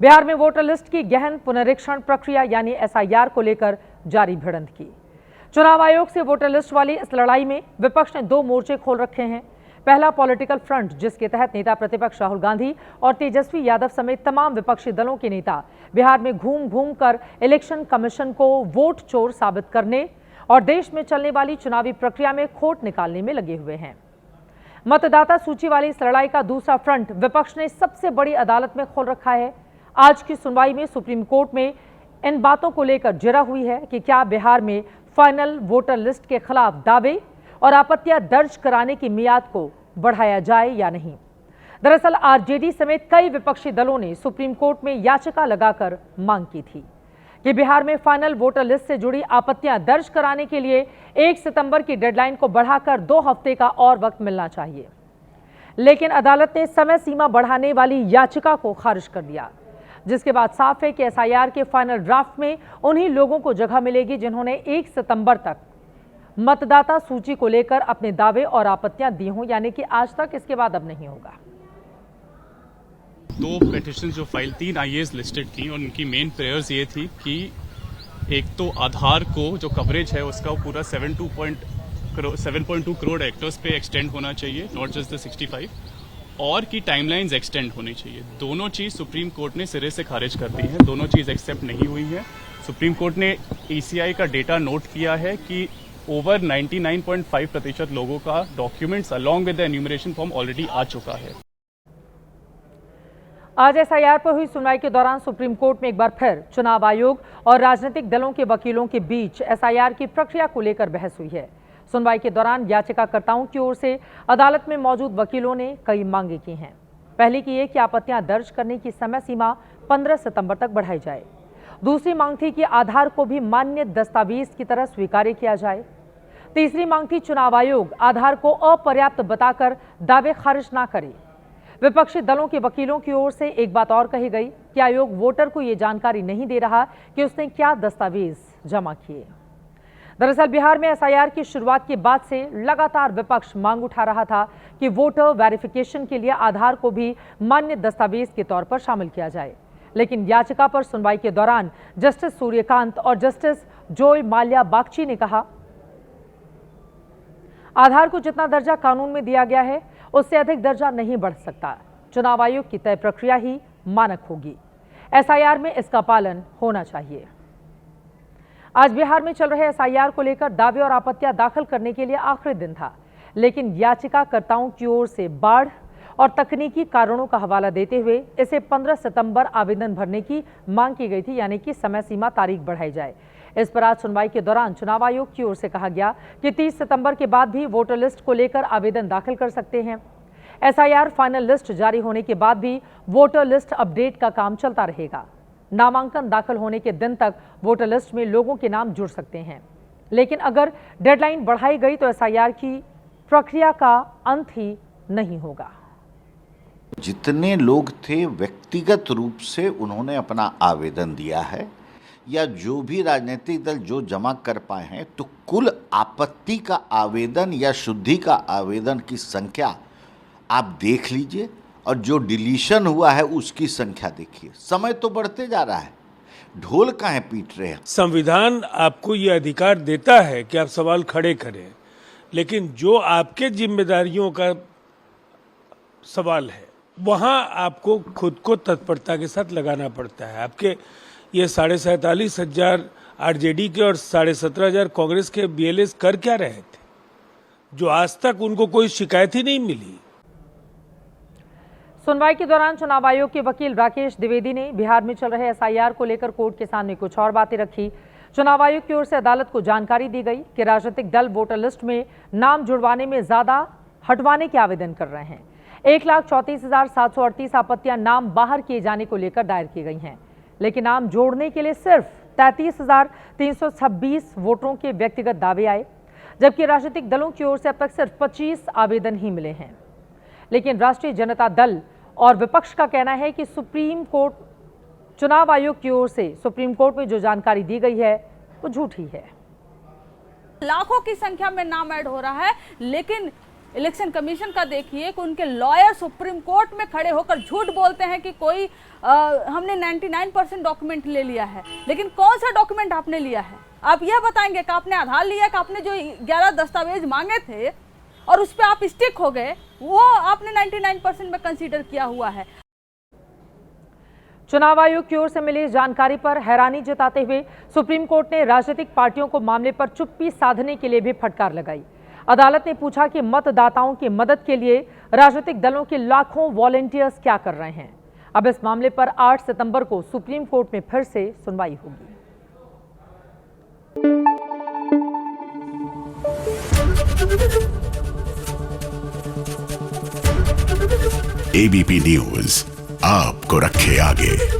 बिहार में voter list की गहन पुनरीक्षण प्रक्रिया यानी एसआईआर को लेकर जारी भिड़ंत की। चुनाव आयोग से वोटर लिस्ट वाली इस लड़ाई में विपक्ष ने दो मोर्चे खोल रखे हैं। पहला पॉलिटिकल फ्रंट, जिसके तहत नेता प्रतिपक्ष राहुल गांधी और तेजस्वी यादव समेत तमाम विपक्षी दलों के नेता बिहार में घूम घूम कर इलेक्शन कमीशन को वोट चोर साबित करने और देश में चलने वाली चुनावी प्रक्रिया में खोट निकालने में लगे हुए हैं। मतदाता सूची वाली इस लड़ाई का दूसरा फ्रंट विपक्ष ने सबसे बड़ी अदालत में खोल रखा है। आज की सुनवाई में सुप्रीम कोर्ट में इन बातों को लेकर जिरह हुई है कि क्या बिहार में फाइनल वोटर लिस्ट के खिलाफ दावे और आपत्तियां दर्ज कराने की मियाद को बढ़ाया जाए या नहीं। दरअसल आरजेडी समेत कई विपक्षी दलों ने सुप्रीम कोर्ट में याचिका लगाकर मांग की थी कि बिहार में फाइनल वोटर लिस्ट से जुड़ी आपत्तियां दर्ज कराने के लिए 1 सितंबर की डेडलाइन को बढ़ाकर 2 हफ्ते का और वक्त मिलना चाहिए। लेकिन अदालत ने समय सीमा बढ़ाने वाली याचिका को खारिज कर दिया, जिसके बाद साफ है कि एसआईआर के फाइनल ड्राफ्ट में उन्हीं लोगों को जगह मिलेगी जिन्होंने 1 सितंबर तक मतदाता सूची को लेकर अपने दावे और आपत्तियां दी हों, यानी कि आज तक। इसके बाद अब नहीं होगा। 2 पिटिशन जो फाइल 3 आईएएस लिस्टेड थी और उनकी मेन प्रेयर्स ये थी कि एक तो आधार को जो कवरेज है उसका पूरा 7.2 करोड़ एक्टर्स पे एक्सटेंड होना चाहिए, नॉट जस्ट द 65, और की टाइमलाइंस एक्सटेंड होनी चाहिए। दोनों चीज सुप्रीम कोर्ट ने सिरे से खारिज कर दी है। दोनों चीज एक्सेप्ट नहीं हुई है। सुप्रीम कोर्ट ने ईसीआई का डेटा नोट किया है कि ओवर 99.5% लोगों का documents along with the enumeration form already आ चुका है। आज एसआईआर पर हुई सुनवाई के दौरान सुप्रीम कोर्ट में एक बार फिर चुनाव आयोग और राजनीतिक दलों के वकीलों के बीच एसआईआर की प्रक्रिया को लेकर बहस हुई है। सुनवाई के दौरान याचिकाकर्ताओं की ओर से अदालत में मौजूद वकीलों ने कई मांगे की हैं। पहली की ये कि आपत्तियां दर्ज करने की समय सीमा 15 सितंबर तक बढ़ाई जाए। दूसरी मांग थी कि आधार को भी मान्य दस्तावेज की तरह स्वीकार किया जाए। तीसरी मांग थी चुनाव आयोग आधार को अपर्याप्त बताकर दावे खारिज ना करे। विपक्षी दलों के वकीलों की ओर से एक बात और कही गई कि आयोग वोटर को यह जानकारी नहीं दे रहा कि उसने क्या दस्तावेज जमा किए। दरअसल बिहार में एसआईआर की शुरुआत के बाद से लगातार विपक्ष मांग उठा रहा था कि वोटर वेरिफिकेशन के लिए आधार को भी मान्य दस्तावेज के तौर पर शामिल किया जाए। लेकिन याचिका पर सुनवाई के दौरान जस्टिस सूर्यकांत और जस्टिस जोय माल्या बागची ने कहा, आधार को जितना दर्जा कानून में दिया गया है उससे अधिक दर्जा नहीं बढ़ सकता। चुनाव आयोग की तय प्रक्रिया ही मानक होगी। एसआईआर में इसका पालन होना चाहिए। आज बिहार में चल रहे एसआईआर को लेकर दावे और आपत्तियां दाखिल करने के लिए आखिरी दिन था, लेकिन याचिकाकर्ताओं की ओर से बाढ़ और तकनीकी कारणों का हवाला देते हुए इसे 15 सितंबर आवेदन भरने की मांग की गई थी, यानी कि समय सीमा तारीख बढ़ाई जाए। इस पर आज सुनवाई के दौरान चुनाव आयोग की ओर से कहा गया कि 30 सितंबर के बाद भी वोटर लिस्ट को लेकर आवेदन दाखिल कर सकते हैं। एसआईआर फाइनल लिस्ट जारी होने के बाद भी वोटर लिस्ट अपडेट का काम चलता रहेगा। नामांकन दाखिल होने के दिन तक वोटर लिस्ट में लोगों के नाम जुड़ सकते हैं, लेकिन अगर डेडलाइन बढ़ाई गई तो एसआईआर की प्रक्रिया का अंत ही नहीं होगा। जितने लोग थे व्यक्तिगत रूप से उन्होंने अपना आवेदन दिया है, या जो भी राजनीतिक दल जो जमा कर पाए हैं, तो कुल आपत्ति का आवेदन या शुद्धि का आवेदन की संख्या आप देख लीजिए और जो डिलीशन हुआ है उसकी संख्या देखिए। समय तो बढ़ते जा रहा है, ढोल काहे पीट रहे हैं। संविधान आपको ये अधिकार देता है कि आप सवाल खड़े करें, लेकिन जो आपके जिम्मेदारियों का सवाल है वहां आपको खुद को तत्परता के साथ लगाना पड़ता है। आपके ये 47,500 आरजेडी के और 17,500 कांग्रेस के बीएलएस कर क्या रहे थे, जो आज तक उनको कोई शिकायत ही नहीं मिली। सुनवाई के दौरान चुनाव आयोग के वकील राकेश द्विवेदी ने बिहार में चल रहे एसआईआर को लेकर कोर्ट के सामने कुछ और बातें रखी। चुनाव आयोग की ओर से अदालत को जानकारी दी गई कि राजनीतिक दल वोटर लिस्ट में नाम जुड़वाने में ज्यादा हटवाने के आवेदन कर रहे हैं। 1,34,738 आपत्तियां नाम बाहर किए जाने को लेकर दायर की गई हैं, लेकिन नाम जोड़ने के लिए सिर्फ 33,326 वोटरों के व्यक्तिगत दावे आए, जबकि राजनीतिक दलों की ओर से अब तक सिर्फ 25 आवेदन ही मिले हैं। लेकिन राष्ट्रीय जनता दल और विपक्ष का कहना है कि सुप्रीम कोर्ट चुनाव आयोग की ओर से सुप्रीम कोर्ट में जो जानकारी दी गई है वो झूठी है। लाखों की संख्या में नाम ऐड हो रहा है, लेकिन इलेक्शन कमीशन का देखिए कि उनके लॉयर सुप्रीम कोर्ट में खड़े होकर झूठ बोलते हैं कि कोई हमने 99% डॉक्यूमेंट ले लिया है। लेकिन कौन सा डॉक्यूमेंट आपने लिया है? आप यह बताएंगे कि आपने आधार लिया, कि आपने जो 11 दस्तावेज मांगे थे और उस पर आप स्टिक हो गए, वो आपने 99% में कंसीडर किया हुआ है। चुनाव आयोग की ओर से मिली जानकारी पर हैरानी जताते हुए सुप्रीम कोर्ट ने राजनीतिक पार्टियों को मामले पर चुप्पी साधने के लिए भी फटकार लगाई। अदालत ने पूछा कि मतदाताओं की मदद के लिए राजनीतिक दलों के लाखों वॉलंटियर्स क्या कर रहे हैं। अब इस मामले पर 8 सितंबर को सुप्रीम कोर्ट में फिर से सुनवाई होगी। एबीपी न्यूज आपको रखे आगे।